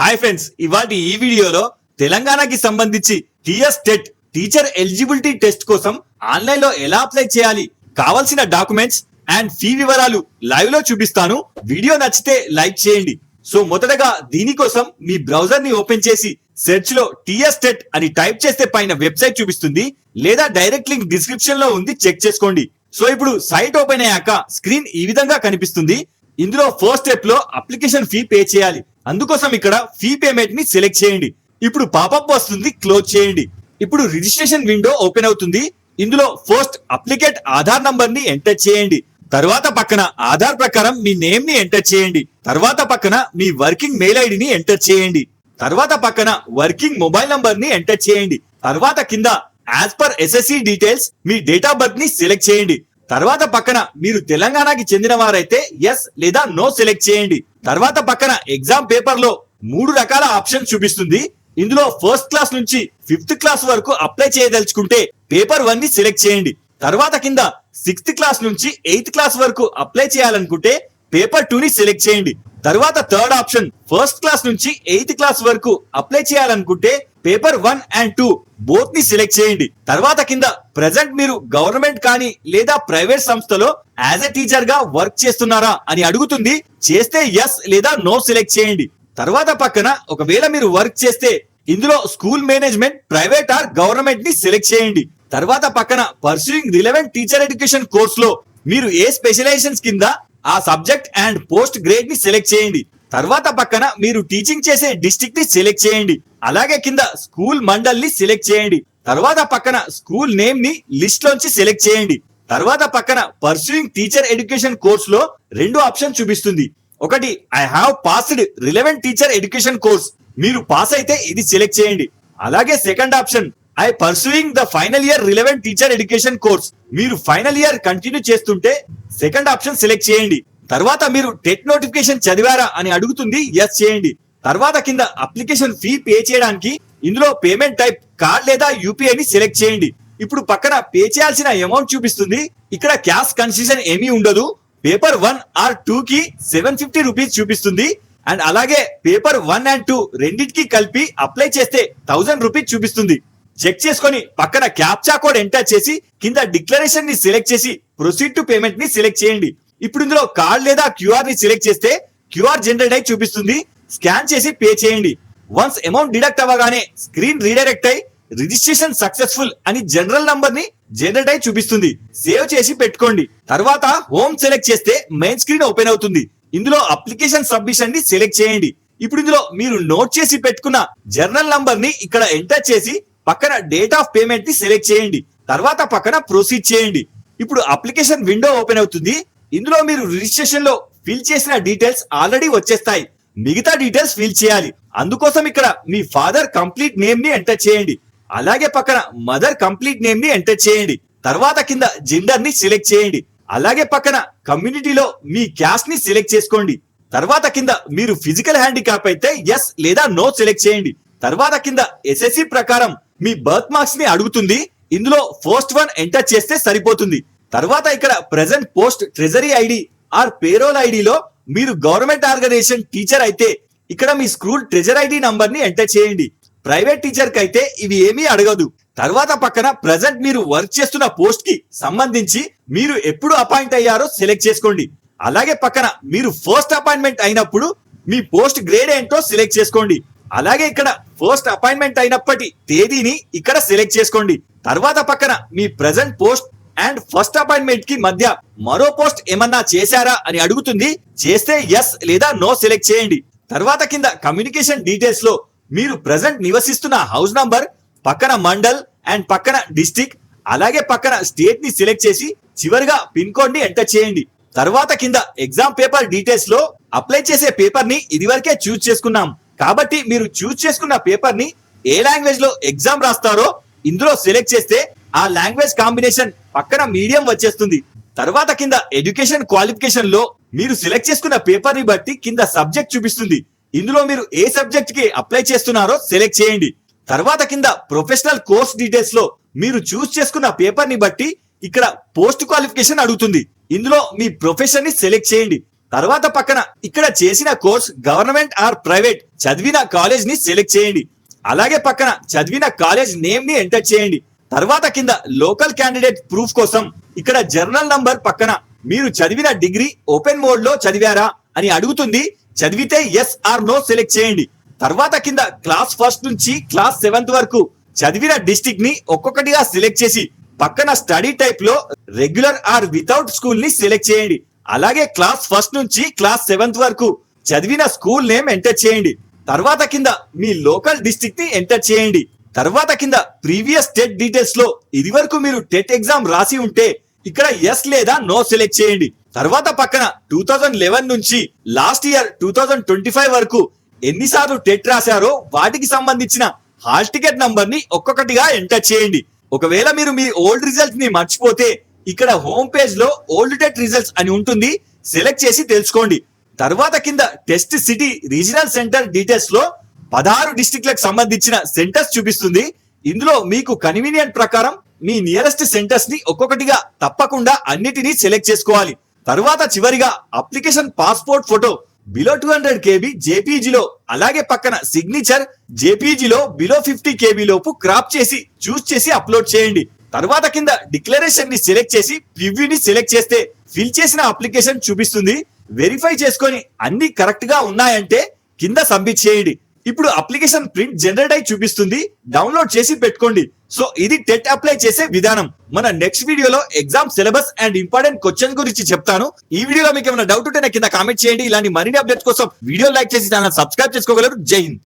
Hi friends, ఇవాటి ఈ వీడియోలో తెలంగాణకి సంబంధించి TS TET teacher eligibility test కోసం ఆన్లైన్ లో ఎలా అప్లై చేయాలి, కావాల్సిన డాక్యుమెంట్స్ అండ్ ఫీ వివరాలు లైవ్ లో చూపిస్తాను. వీడియో నచ్చితే లైక్ చేయండి. సో మొదటగా దీనికోసం మీ బ్రౌజర్ ని ఓపెన్ చేసి సెర్చ్ లో టీఎస్ టెట్ అని టైప్ చేస్తే పైన వెబ్సైట్ చూపిస్తుంది, లేదా డైరెక్ట్ లింక్ డిస్క్రిప్షన్ లో ఉంది, చెక్ చేసుకోండి. సో ఇప్పుడు సైట్ ఓపెన్ అయ్యాక స్క్రీన్ ఈ విధంగా కనిపిస్తుంది. ఇందులో ఫస్ట్ స్టెప్ లో అప్లికేషన్ ఫీ పే చేయాలి. అందుకోసం ఇక్కడ ఫీ పేమెంట్ ని సెలెక్ట్ చేయండి. ఇప్పుడు పాపప్ వస్తుంది, క్లోజ్ చేయండి. ఇప్పుడు రిజిస్ట్రేషన్ విండో ఓపెన్ అవుతుంది. ఇందులో ఫస్ట్ అప్లికేట్ ఆధార్ నంబర్ ని ఎంటర్ చేయండి. తర్వాత పక్కన ఆధార్ ప్రకారం మీ నేమ్ ని ఎంటర్ చేయండి. తర్వాత పక్కన మీ వర్కింగ్ మెయిల్ ఐడిని ఎంటర్ చేయండి. తర్వాత పక్కన వర్కింగ్ మొబైల్ నంబర్ ని ఎంటర్ చేయండి. తర్వాత కింద as per SSC details me date of birth ని సెలెక్ట్ చేయండి. తర్వాత పక్కన మీరు తెలంగాణకి చెందిన వారైతే ఎస్ లేదా నో సెలెక్ట్ చేయండి. తర్వాత పక్కన ఎగ్జామ్ పేపర్ లో 3 రకాల ఆప్షన్ చూపిస్తుంది. ఇందులో ఫస్ట్ క్లాస్ నుంచి 5th క్లాస్ వరకు అప్లై చేయదలుచుకుంటే పేపర్ 1 ని సెలెక్ట్ చేయండి. తర్వాత కింద 6th క్లాస్ నుంచి 8th క్లాస్ వరకు అప్లై చేయాలనుకుంటే పేపర్ 2 ని సెలెక్ట్ చేయండి. తర్వాత థర్డ్ ఆప్షన్ ఫస్ట్ క్లాస్ నుంచి 8th క్లాస్ వరకు అప్లై చేయాలనుకుంటే పేపర్ 1 అండ్ 2 బోత్ ని సెలెక్ట్ చేయండి. తర్వాత కింద ప్రెసెంట్ మీరు గవర్నమెంట్ కానీ లేదా ప్రైవేట్ సంస్థలో యాజ్ ఎ టీచర్ గా వర్క్ చేస్తున్నారా అని అడుగుతుంది. చేస్తే ఎస్ లేదా నో సెలెక్ట్ చేయండి. తర్వాత పక్కన ఒకవేళ మీరు వర్క్ చేస్తే ఇందులో school management, private or government ని సెలెక్ట్ చేయండి. తర్వాత పక్కన pursuing relevant teacher education course లో మీరు ఏ స్పెషలైజేషన్స్ కింద ఆ సబ్జెక్ట్ అండ్ పోస్ట్ గ్రేడ్ ని సెలెక్ట్ చేయండి. తర్వాత పక్కన మీరు టీచింగ్ చేసే డిస్ట్రిక్ట్ ని సెలెక్ట్ చేయండి. అలాగే కింద స్కూల్ మండల్ ని సెలెక్ట్ చేయండి. తర్వాత పక్కన స్కూల్ నేమ్ ని లిస్ట్ లోంచి సెలెక్ట్ చేయండి. తర్వాత పక్కన పర్సూయింగ్ టీచర్ ఎడ్యుకేషన్ కోర్స్ లో 2 ఆప్షన్ చూపిస్తుంది. ఒకటి I have passed relevant teacher education course, మీరు పాస్ అయితే ఇది సెలెక్ట్ చేయండి. అలాగే second option I pursuing the final year relevant teacher education course, మీరు ఫైనల్ ఇయర్ కంటిన్యూ చేస్తుంటే సెకండ్ ఆప్షన్ సెలెక్ట్ చేయండి. తర్వాత మీరు టెట్ నోటిఫికేషన్ చదివారా అని అడుగుతుంది, ఎస్ చేయండి. తర్వాత కింద అప్లికేషన్ ఫీ పే చేయడానికి ఇందులో పేమెంట్ టైప్ కార్డ్ లేదా యూపీఐ ని సెలెక్ట్ చేయండి. ఇప్పుడు పక్కన పే చేయాల్సిన అమౌంట్ చూపిస్తుంది. ఇక్కడ క్యాష్ కన్సెషన్ ఏమీ ఉండదు. పేపర్ 1 ఆర్ 2 కి 750 రూపీస్ చూపిస్తుంది. అండ్ అలాగే పేపర్ 1 అండ్ 2 రెండింటికి కలిపి అప్లై చేస్తే 1000 రూపీస్ చూపిస్తుంది. చెక్ చేసుకొని పక్కన క్యాప్చా కోడ్ ఎంటర్ చేసి కింద డిక్లరేషన్ ని సెలెక్ట్ చేసి ప్రొసీడ్ టు పేమెంట్ ని సెలెక్ట్ చేయండి. ఇప్పుడు ఇందులో కార్డ్ లేదా క్యూఆర్ ని సెలెక్ట్ చేస్తే క్యూఆర్ జనరేట్ అయి చూపిస్తుంది. స్కాన్ చేసి పే చేయండి. వన్స్ అమౌంట్ డిడక్ట్ అవ్వగానే స్క్రీన్ రీడైరెక్ట్ అయి రిజిస్ట్రేషన్ సక్సెస్ఫుల్ అని జనరల్ నంబర్ ని జనరేట్ అయి చూపిస్తుంది. సేవ్ చేసి పెట్టుకోండి. తర్వాత హోమ్ సెలెక్ట్ చేస్తే మెయిన్ స్క్రీన్ ఓపెన్ అవుతుంది. ఇందులో అప్లికేషన్ సబ్మిషన్ ని సెలెక్ట్ చేయండి. ఇప్పుడు ఇందులో మీరు నోట్ చేసి పెట్టుకున్న జనరల్ నంబర్ ని ఇక్కడ ఎంటర్ చేసి పక్కన డేట్ ఆఫ్ పేమెంట్ ని సెలెక్ట్ చేయండి. తర్వాత పక్కన ప్రొసీడ్ చేయండి. ఇప్పుడు అప్లికేషన్ విండో ఓపెన్ అవుతుంది. ఇందులో మీరు రిజిస్ట్రేషన్ లో ఫిల్ చేసిన డీటెయిల్స్ ఆల్రెడీ వచ్చేస్తాయి. మిగతా డీటెయిల్స్ ఫిల్ చేయాలి. అందుకోసం ఇక్కడ మీ ఫాదర్ కంప్లీట్ నేమ్ ని ఎంటర్ చేయండి. అలాగే పక్కన మదర్ కంప్లీట్ నేమ్ ని ఎంటర్ చేయండి. తర్వాత కింద జెండర్ ని సెలెక్ట్ చేయండి. అలాగే పక్కన కమ్యూనిటీలో మీ క్యాస్ట్ ని సెలెక్ట్ చేసుకోండి. తర్వాత కింద మీరు ఫిజికల్ హ్యాండిక్యాప్ అయితే ఎస్ లేదా నో సెలెక్ట్ చేయండి. తర్వాత కింద ఎస్ఎస్సి ప్రకారం మీ బర్త్ మార్క్స్ ని అడుగుతుంది. ఇందులో ఫస్ట్ 1 ఎంటర్ చేస్తే సరిపోతుంది. తర్వాత ఇక్కడ present post treasury ID or payroll ఐడిలో మీరు గవర్నమెంట్ ఆర్గనైజేషన్ టీచర్ అయితే ఇక్కడ మీ స్కూల్ ట్రెజర్ ఐడి నంబర్ ని ఎంటర్ చేయండి. ప్రైవేట్ టీచర్ కి అయితే ఇవి ఏమీ అడగదు. తర్వాత పక్కన ప్రెసెంట్ మీరు వర్క్ చేస్తున్న పోస్ట్ కి సంబంధించి మీరు ఎప్పుడు అపాయింట్ అయ్యారో సెలెక్ట్ చేసుకోండి. అలాగే పక్కన మీరు ఫస్ట్ అపాయింట్మెంట్ అయినప్పుడు మీ పోస్ట్ గ్రేడ్ ఏంటో సెలెక్ట్ చేసుకోండి. అలాగే ఇక్కడ ఫస్ట్ అపాయింట్మెంట్ అయినప్పటి తేదీని ఇక్కడ సెలెక్ట్ చేసుకోండి. తర్వాత పక్కన మీ present post and first appointment కి మధ్య మరో పోస్ట్ ఏమన్నా చేశారా అని అడుగుతుంది. చేస్తే ఎస్ లేదా నో సెలెక్ట్ చేయండి. తర్వాత కింద కమ్యూనికేషన్ డీటెయిల్స్ లో మీరు ప్రెసెంట్ నివసిస్తున్న హౌస్ నంబర్, పక్కన మండల్ అండ్ పక్కన డిస్ట్రిక్ట్, అలాగే పక్కన స్టేట్ ని సెలెక్ట్ చేసి చివరిగా పిన్ కోడ్ ని ఎంటర్ చేయండి. తర్వాత కింద ఎగ్జామ్ పేపర్ డీటెయిల్స్ లో అప్లై చేసే పేపర్ ని ఇదివరకే చూస్ చేసుకున్నాం కాబట్టి మీరు చూస్ చేసుకున్న పేపర్ ని ఏ లాంగ్వేజ్ లో ఎగ్జామ్ రాస్తారో ఇందులో సెలెక్ట్ చేస్తే ఆ లాంగ్వేజ్ కాంబినేషన్ పక్కన మీడియం వచ్చేస్తుంది. తర్వాత కింద ఎడ్యుకేషన్ క్వాలిఫికేషన్ లో మీరు సెలెక్ట్ చేసుకున్న పేపర్ ని బట్టి కింద సబ్జెక్ట్ చూపిస్తుంది. ఇందులో మీరు ఏ సబ్జెక్ట్ కి అప్లై చేస్తున్నారో సెలెక్ట్ చేయండి. తర్వాత కింద ప్రొఫెషనల్ కోర్స్ డీటెయిల్స్ లో మీరు చూస్ చేసుకున్న పేపర్ ని బట్టి ఇక్కడ పోస్ట్ క్వాలిఫికేషన్ అడుగుతుంది. ఇందులో మీ ప్రొఫెషన్ ని సెలెక్ట్ చేయండి. తర్వాత పక్కన ఇక్కడ చేసిన కోర్స్ గవర్నమెంట్ ఆర్ ప్రైవేట్ చదివిన కాలేజ్ ని సెలెక్ట్ చేయండి. అలాగే పక్కన చదివిన కాలేజ్ నేమ్ ని ఎంటర్ చేయండి. తర్వాత కింద లోకల్ క్యాండిడేట్ ప్రూఫ్ కోసం ఇక్కడ జర్నల్ నంబర్ పక్కన మీరు చదివిన డిగ్రీ ఓపెన్ మోడ్ లో చదివారా అని అడుగుతుంది. చదివితే ఎస్ ఆర్ నో సెలెక్ట్ చేయండి. తర్వాత కింద క్లాస్ ఫస్ట్ నుంచి క్లాస్ 7th వరకు చదివిన డిస్ట్రిక్ట్ ని ఒక్కొక్కటిగా సెలెక్ట్ చేసి పక్కన స్టడీ టైప్ లో రెగ్యులర్ ఆర్ వితౌట్ స్కూల్ ని సెలెక్ట్ చేయండి. అలాగే క్లాస్ ఫస్ట్ నుంచి క్లాస్ 7th వరకు చదివిన స్కూల్ నేమ్ ఎంటర్ చేయండి. తర్వాత కింద మీ లోకల్ డిస్ట్రిక్ట్ ని ఎంటర్ చేయండి. తర్వాత కింద ప్రీవియస్ టెట్ డీటెయిల్స్ లో ఇది వరకు మీరు టెట్ ఎగ్జామ్ రాసి ఉంటే ఇక్కడ ఎస్ లేదా నో సెలెక్ట్ చేయండి. తర్వాత పక్కన 2011 నుంచి లాస్ట్ ఇయర్ 2025 వరకు ఎన్నిసార్లు టెట్ రాశారో వాటికి సంబంధించిన హాల్ టికెట్ నంబర్ ని ఒక్కొక్కటిగా ఎంటర్ చేయండి. ఒకవేళ మీరు మీ ఓల్డ్ రిజల్ట్స్ ని మర్చిపోతే ఇక్కడ హోమ్ పేజ్ లో ఓల్డ్ టెట్ రిజల్ట్స్ అని ఉంటుంది, సెలెక్ట్ చేసి తెలుసుకోండి. తర్వాత కింద test city regional centre details లో 16 డిస్ట్రిక్ట్లకు సంబంధించిన సెంటర్స్ చూపిస్తుంది. ఇందులో మీకు కన్వీనియంట్ ప్రకారం మీ నియరెస్ట్ సెంటర్స్ ని ఒక్కొక్కటిగా తప్పకుండా అన్నిటినీ సెలెక్ట్ చేసుకోవాలి. తర్వాత చివరిగా application passport photo below 200 KB JPG లో, అలాగే పక్కన సిగ్నేచర్ JPG లో బిలో 50 KB లోపు క్రాప్ చేసి చూస్ చేసి అప్లోడ్ చేయండి. తర్వాత కింద డిక్లరేషన్ ని సెలెక్ట్ చేసి ప్రివ్యూ ని సెలెక్ట్ చేస్తే ఫిల్ చేసిన అప్లికేషన్ చూపిస్తుంది. వెరిఫై చేసుకొని అన్ని కరెక్ట్ గా ఉన్నాయంటే కింద సబ్మిట్ చేయండి. ఇప్పుడు అప్లికేషన్ ప్రింట్ జనరేట్ అయి చూపిస్తుంది, డౌన్లోడ్ చేసి పెట్టుకోండి. సో ఇది టెట్ అప్లై చేసే విధానం. మన నెక్స్ట్ వీడియోలో exam syllabus and important question గురించి చెప్తాను. ఈ వీడియోలో మీకు ఏమైనా డౌట్ ఉంటే కింద కామెంట్ చేయండి. ఇలాంటి మరిన్ని అప్డేట్స్ కోసం వీడియో లైక్ చేసి ఛానల్ సబ్స్క్రైబ్ చేసుకోగలరు. జై హింద్.